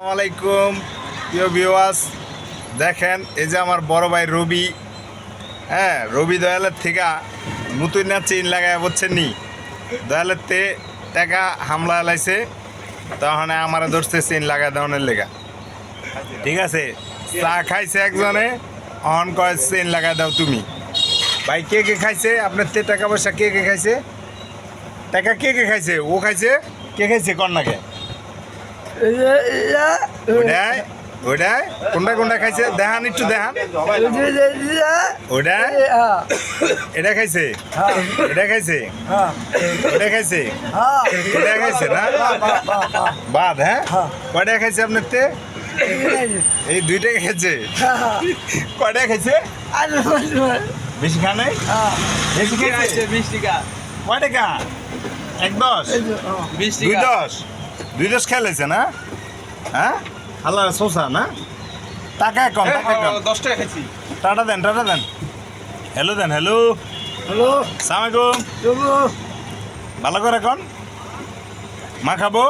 আসসালামাইকুম প্রিয় ভিউয়ার্স, দেখেন এই যে আমার বড় ভাই রবি। হ্যাঁ, রবি দয়ালের থেকে নতুন না চেইন লাগায় বলছেন নি, দয়ালের তে টাকা হামলা এলাইছে, তখন আমার ধরছে চেইন লাগা দেওয়ানের লেগা। ঠিক আছে, চা খাইছে একজনে, অন কয় চেইন লাগা দাও তুমি। ভাই কে কে খাইছে আপনার তে টাকা পয়সা? কে কে খাইছে টাকা? কে কে খাইছে? ও খাইছে? কে খাইছে কন্যাকে? ওটাই ওটাই কোনটা কোনটা খাইছে দেখান, একটু দেখান। ওটাই এটা খাইছে, এটা খাইছে, এটা খাইছে, এটা খাইছে না বাদ। হ্যাঁ, কয়টা খাইছে আপনার তে? এই দুইটা খাইছে। কয়টা খাইছে? বেশি খা নাই? বেশি খাইছে? 20 টাকা। কয় টাকা? 1-10 20 2 টাকা। 10 খেলেছে না? হ্যাঁ, আল্লাহ সোসা না, টাকা কম, টাকা কম। 10 টাকা খাইছি। টাটা দেন, টাটা দেন, হ্যালো দেন, হ্যালো হ্যালো, সালামালাইকুম। ভালো করে এখন মা খাবো।